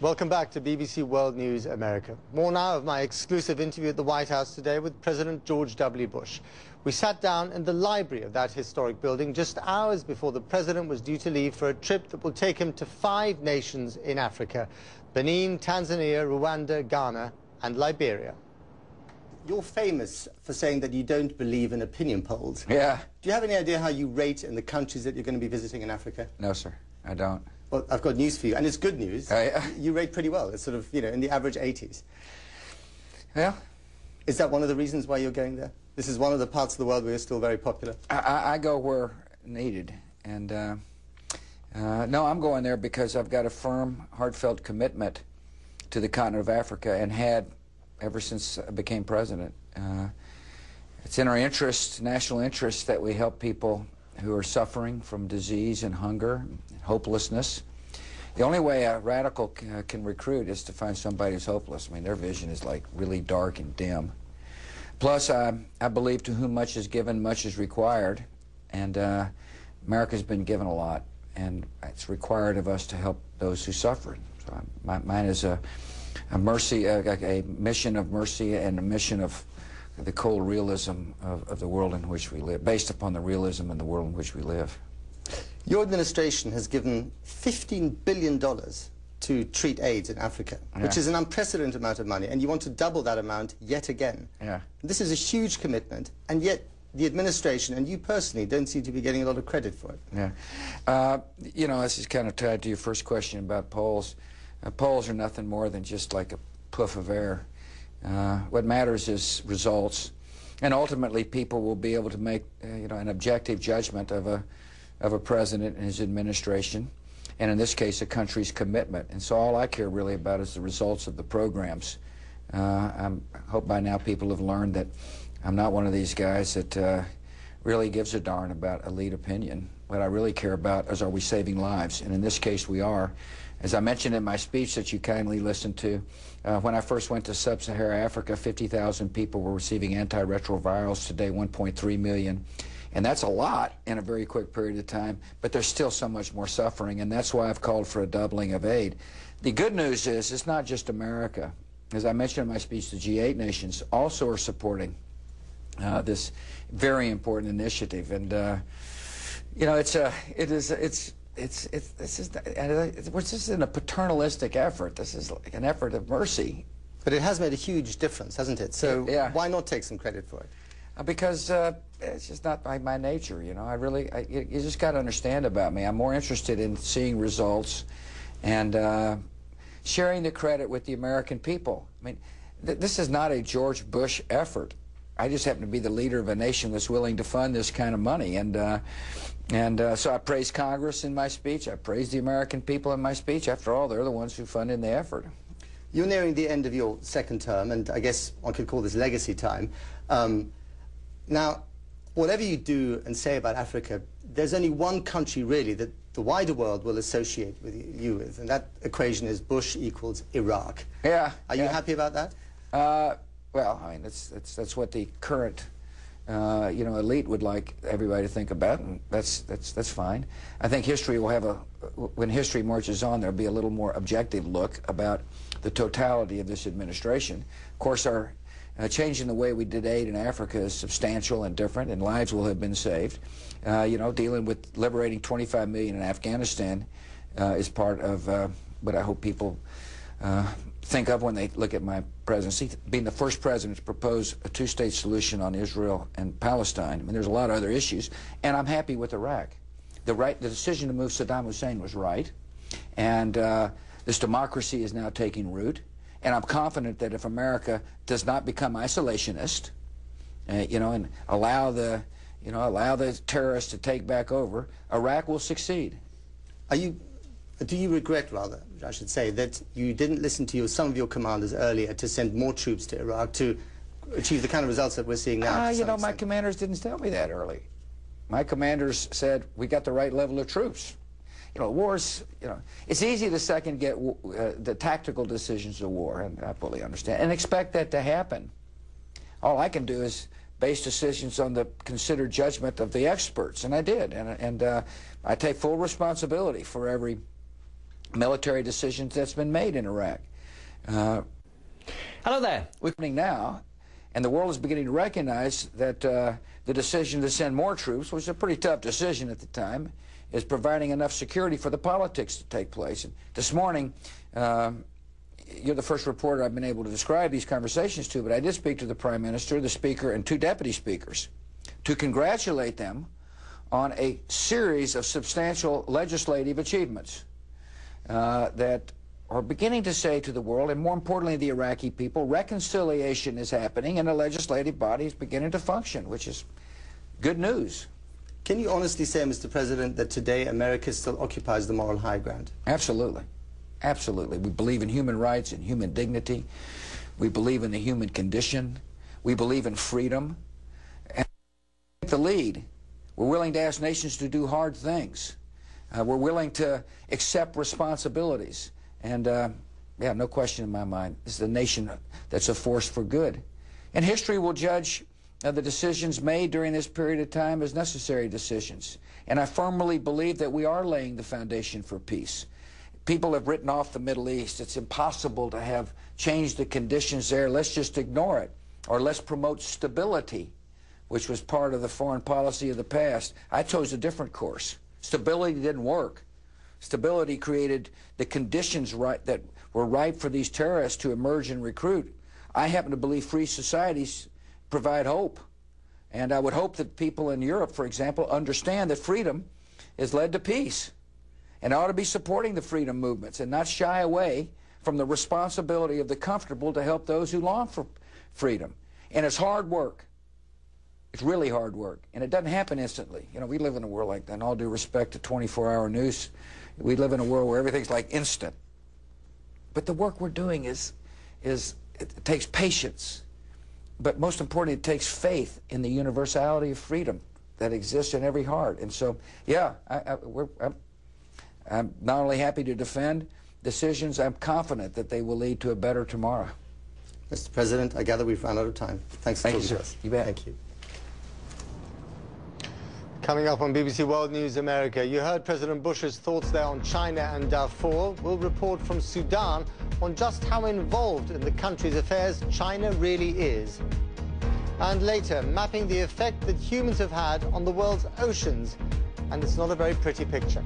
Welcome back to BBC World News America. More now of my exclusive interview at the White House today with President George W. Bush. We sat down in the library of that historic building just hours before the president was due to leave for a trip that will take him to 5 nations in Africa: Benin, Tanzania, Rwanda, Ghana and Liberia. You're famous for saying that you don't believe in opinion polls. Yeah. Do you have any idea how you rate in the countries that you're going to be visiting in Africa? No, sir, I don't. Well, I've got news for you, and it's good news. You rate pretty well. It's sort of, you know, in the average 80s. Yeah. Is that one of the reasons why you're going there? This is one of the parts of the world where you're still very popular. I go where needed, and no, I'm going there because I've got a firm, heartfelt commitment to the continent of Africa, and had ever since I became president. It's in our interest, national interest, that we help people who are suffering from disease and hunger and hopelessness. The only way a radical can recruit is to find somebody who's hopeless. I mean, their vision is like really dark and dim. Plus, I believe to whom much is given, much is required, and America's been given a lot, and it's required of us to help those who suffer. So mine is a mercy, a mission of mercy, and a mission of the cold realism of the world in which we live, based upon the realism in the world in which we live. Your administration has given $15 billion to treat AIDS in Africa, which is an unprecedented amount of money, and you want to double that amount yet again. Yeah. This is a huge commitment, and yet the administration and you personally don't seem to be getting a lot of credit for it. Yeah. You know, this is kind of tied to your first question about polls. Polls are nothing more than just like a puff of air. What matters is results, and ultimately people will be able to make you know, an objective judgment of a president and his administration, and in this case a country's commitment. And so all I care really about is the results of the programs. I hope by now people have learned that I'm not one of these guys that really gives a darn about elite opinion. What I really care about is, are we saving lives? And in this case we are. As I mentioned in my speech that you kindly listened to, when I first went to sub-Saharan Africa, 50,000 people were receiving antiretrovirals. Today, 1.3 million. And that's a lot in a very quick period of time, but there's still so much more suffering, and that's why I've called for a doubling of aid. The good news is it's not just America. As I mentioned in my speech, the G8 nations also are supporting this very important initiative. And, you know, this isn't a paternalistic effort. This is like an effort of mercy. But it has made a huge difference, hasn't it? So yeah. Why not take some credit for it? Because it's just not my nature, you know. You just got to understand about me. I'm more interested in seeing results and sharing the credit with the American people. I mean, this is not a George Bush effort. I just happen to be the leader of a nation that's willing to fund this kind of money. And so I praised Congress in my speech. I praised the American people in my speech. After all, they're the ones who funded the effort. You're nearing the end of your second term, and I guess one could call this legacy time. Now, whatever you do and say about Africa, there's only one country really that the wider world will associate with you with, and that equation is Bush equals Iraq. Yeah. Are you happy about that? Well, I mean, that's what the current you know, elite would like everybody to think about, and that's fine. I think history will have when history marches on, there'll be a little more objective look about the totality of this administration. Of course, our change in the way we did aid in Africa is substantial and different, and lives will have been saved. You know, dealing with liberating 25 million in Afghanistan is part of what I hope people think of when they look at my presidency, being the first president to propose a two-state solution on Israel and Palestine. I mean, there's a lot of other issues, and I'm happy with Iraq. The decision to move Saddam Hussein was right, and this democracy is now taking root. And I'm confident that if America does not become isolationist, you know, and allow the terrorists to take back over, Iraq will succeed. Do you regret, rather, I should say, that you didn't listen to some of your commanders earlier to send more troops to Iraq to achieve the kind of results that we're seeing now? You know, my commanders didn't tell me that early. My commanders said we got the right level of troops. You know, wars, you know, it's easy to second-guess the tactical decisions of war, and I fully understand, and expect that to happen. All I can do is base decisions on the considered judgment of the experts, and I did, and I take full responsibility for every military decisions that's been made in Iraq. Hello there. We're coming now, and the world is beginning to recognize that the decision to send more troops, which was a pretty tough decision at the time, is providing enough security for the politics to take place. And this morning, you're the first reporter I've been able to describe these conversations to, but I did speak to the Prime Minister, the Speaker, and 2 deputy speakers to congratulate them on a series of substantial legislative achievements that are beginning to say to the world, and more importantly the Iraqi people, reconciliation is happening and the legislative body is beginning to function, which is good news. Can you honestly say, Mr. President, that today America still occupies the moral high ground? Absolutely. Absolutely. We believe in human rights and human dignity. We believe in the human condition. We believe in freedom. And we take the lead. We're willing to ask nations to do hard things. We're willing to accept responsibilities. And, yeah, no question in my mind, this is a nation that's a force for good. And history will judge the decisions made during this period of time as necessary decisions. And I firmly believe that we are laying the foundation for peace. People have written off the Middle East. It's impossible to have changed the conditions there. Let's just ignore it. Or let's promote stability, which was part of the foreign policy of the past. I chose a different course. Stability didn't work. Stability created the conditions that were ripe for these terrorists to emerge and recruit. I happen to believe free societies provide hope. And I would hope that people in Europe, for example, understand that freedom has led to peace and ought to be supporting the freedom movements and not shy away from the responsibility of the comfortable to help those who long for freedom. And it's hard work. It's really hard work. And it doesn't happen instantly. You know, we live in a world like that. In all due respect to 24-hour news, we live in a world where everything's like instant. But the work we're doing it takes patience. But most importantly, it takes faith in the universality of freedom that exists in every heart. And so, yeah, I'm not only happy to defend decisions, I'm confident that they will lead to a better tomorrow. Mr. President, I gather we've run out of time. Thanks for talking to us. You bet. Thank you. Coming up on BBC World News America, you heard President Bush's thoughts there on China and Darfur. We'll report from Sudan on just how involved in the country's affairs China really is. And later, mapping the effect that humans have had on the world's oceans. And it's not a very pretty picture.